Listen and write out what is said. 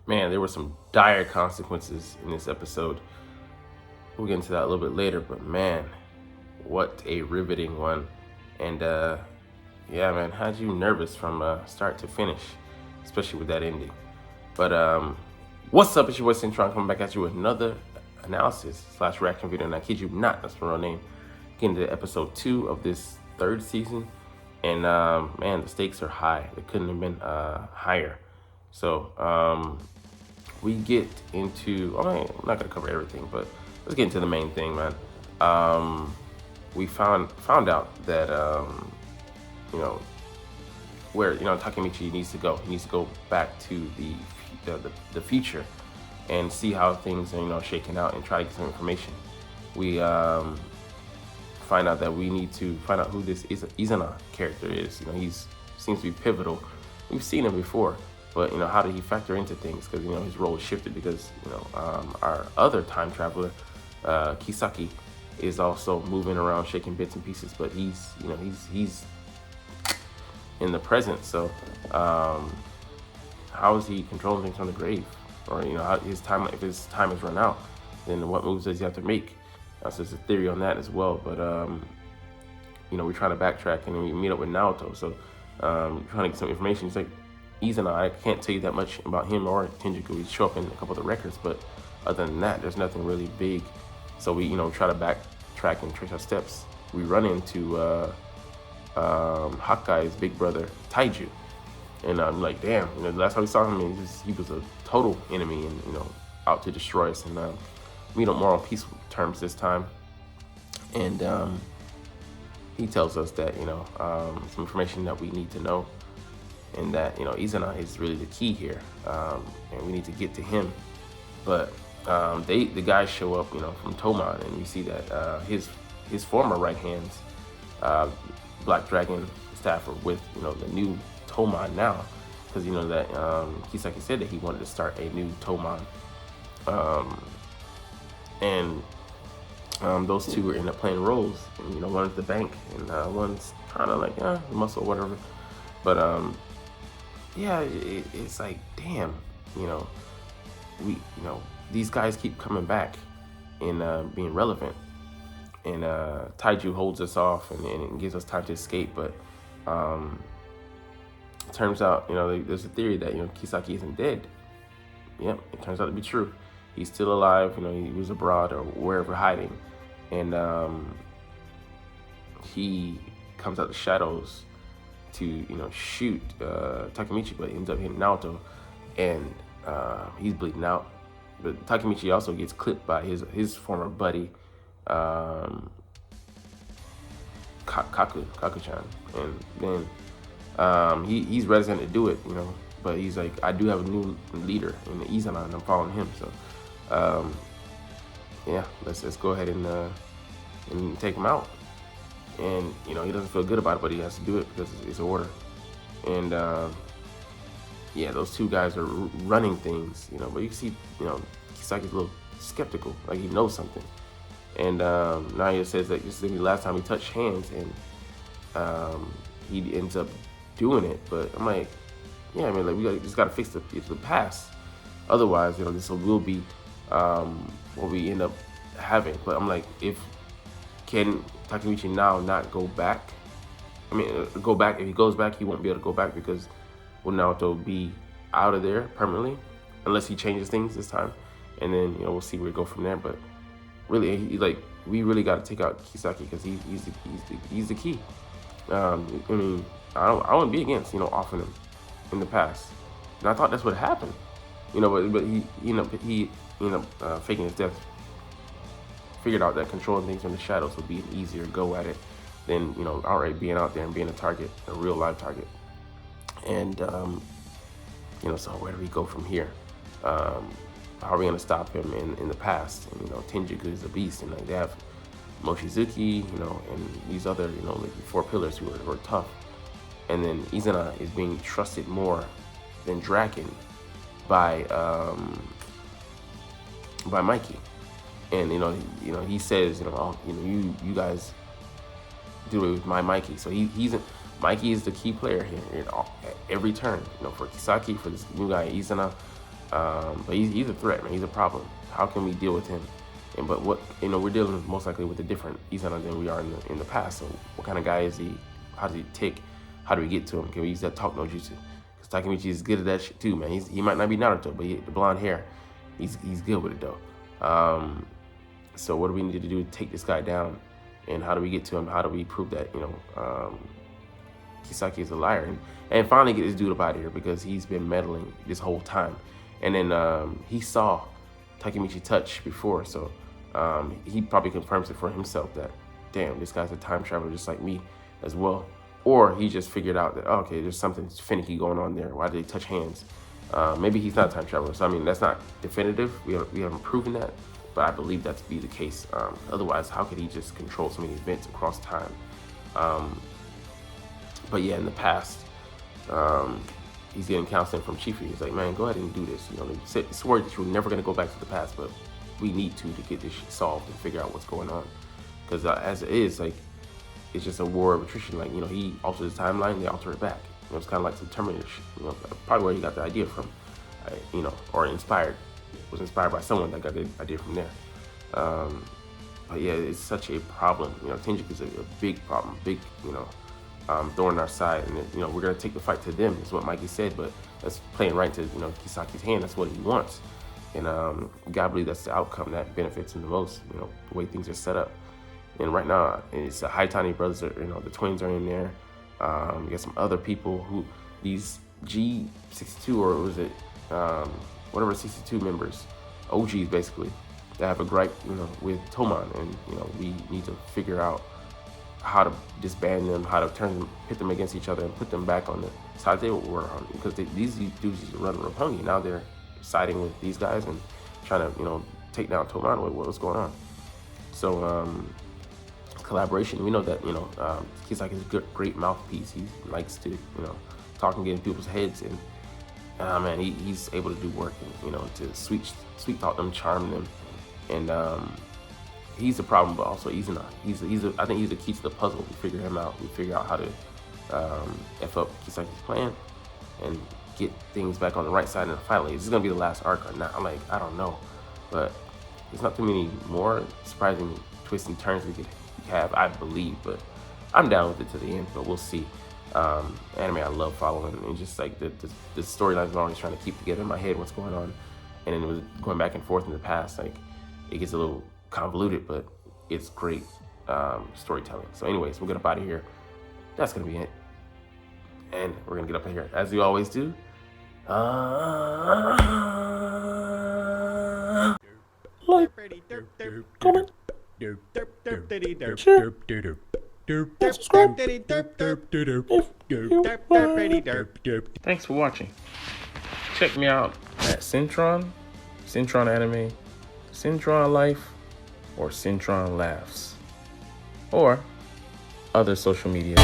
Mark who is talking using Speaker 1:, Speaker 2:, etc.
Speaker 1: Man, there were some dire consequences in this episode. We'll get into that a little bit later, but man, what a riveting one. And yeah, man, had you nervous from start to finish, especially with that ending. But what's up? It's your boy Centron coming back at you with another analysis / reaction video. And I kid you not, that's my real name. Getting to episode 2 of this 3rd season. And man, the stakes are high. It couldn't have been higher. So we get into, I'm not gonna cover everything, but let's get into the main thing, man. We found out that you know, where Takemichi needs to go. He needs to go back to the future and see how things are shaking out and try to get some information. We find out that we need to find out who this Izana character is. He's seems to be pivotal. We've seen him before, but how did he factor into things? Because his role shifted because our other time traveler, Kisaki, is also moving around, shaking bits and pieces. But he's in the present. So how is he controlling things from the grave? Or how his time, if his time is run out, then what moves does he have to make? So there's a theory on that as well. But we're trying to backtrack and then we meet up with Naoto. So trying to get some information. He's like, Izana, I can't tell you that much about him or Tenjiku. We show up in a couple of the records, but other than that, there's nothing really big. So we try to backtrack and trace our steps. We run into Hakkai's big brother Taiju, and I'm like, damn, the last time we saw him, he was a total enemy and out to destroy us. And meet up more on peaceful terms this time. And he tells us that some information that we need to know, and that Izana is really the key here, and we need to get to him. But the guys show up from Toman, and we see that his former right hands, Black Dragon staff, are with the new Toman now, because that Kisaki said that he wanted to start a new Toman, and those two end up playing roles. And, one's the bank, and one's kind of like muscle or whatever. But yeah, it's like, damn, we these guys keep coming back and being relevant, and Taiju holds us off and gives us time to escape. But it turns out there's a theory that Kisaki isn't dead. Yep, it turns out to be true. He's still alive. He was abroad or wherever hiding, and he comes out the shadows to shoot Takemichi, but he ends up hitting Naoto, and he's bleeding out. But Takemichi also gets clipped by his former buddy, Kaku-chan, and then he's reticent to do it, but he's like, I do have a new leader in the Izana, and I'm following him. So yeah, let's go ahead and take him out. And he doesn't feel good about it, but he has to do it because it's an order. And yeah, those two guys are running things, but you can see Kisaki's a little skeptical, like he knows something. And Naya says that this is the last time he touched hands, and he ends up doing it. But I'm like, yeah, like we just gotta fix the past. Otherwise, this will be what we end up having. But I'm like, can Takemichi now not go back? Go back. If he goes back, he won't be able to go back because will Naoto be out of there permanently, unless he changes things this time. And then we'll see where we go from there. But really, we really got to take out Kisaki because he's the key. I wouldn't be against offing him in the past, and I thought that's what happened. But he faking his death. Figured out that controlling things from the shadows would be an easier go at it than outright being out there and being a real live target. And so where do we go from here? How are we gonna stop him in the past? And Tenjiku is a beast, and they have Mochizuki, and these other like 4 pillars who are tough. And then Izana is being trusted more than Draken by Mikey. And he says you guys do it with my Mikey. So Mikey is the key player here at every turn. For Kisaki, for this new guy Izana, But he's a threat, man. He's a problem. How can we deal with him? And but what we're dealing most likely with a different Izana than we are in the past. So what kind of guy is he? How does he tick? How do we get to him? Can we use that talk no jutsu? Because Takemichi is good at that shit too, man. He might not be Naruto, but the blonde hair, he's good with it though. So what do we need to do to take this guy down? And how do we get to him? How do we prove that Kisaki is a liar? And finally get this dude up out of here, because he's been meddling this whole time. And then he saw Takemichi touch before, so he probably confirms it for himself that, damn, this guy's a time traveler just like me as well. Or he just figured out that, oh, okay, there's something finicky going on there. Why did they touch hands? Maybe he's not a time traveler. So I mean, that's not definitive. We haven't proven that, but I believe that to be the case. Otherwise, how could he just control so many events across time? But yeah, in the past, he's getting counseling from Chifi. He's like, man, go ahead and do this. They swore that you're never gonna go back to the past, but we need to get this shit solved and figure out what's going on. Because as it is, like, it's just a war of attrition. Like, he altered his timeline, they alter it back. It's kind of like some Terminator shit. Probably where he got the idea from, or was inspired by someone that got the idea from there. But yeah, it's such a problem. Tenjiku is a big problem, big, thorn in our side, and we're gonna take the fight to them, is what Mikey said. But that's playing right to Kisaki's hand. That's what he wants, and you gotta believe that's the outcome that benefits him the most. The way things are set up. And right now, it's the Haitani brothers. The twins are in there. You got some other people who, these G62, or was it whatever 62 members, OGs basically, that have a gripe, with Toman, and we need to figure out how to disband them, how to pit them against each other, and put them back on the side they were on, because these dudes used to run Roppongi. Now they're siding with these guys and trying to take down Toman. What's going on? So collaboration. We know that Kisaki is a great mouthpiece. He likes to talk and get in people's heads, and man, he's able to do work and to sweet talk them, charm them, and he's a problem, but also Izana. I think he's the key to the puzzle. We figure him out. We figure out how to f up Kisaki's plan and get things back on the right side. And finally, is this gonna be the last arc or not? I don't know, but there's not too many more surprising twists and turns we could have, I believe, but I'm down with it to the end, but we'll see. Anime I love following, and just like the storylines I'm always trying to keep together in my head, what's going on, and then it was going back and forth in the past, like it gets a little convoluted, but it's great storytelling. So anyways, we'll get up out of here. That's gonna be it, and we're gonna get up out of here as we always do. Like, comment, share, subscribe. Thanks for watching. Check me out at Centron Anime, Centron Life, or Centron Laughs, or other social media.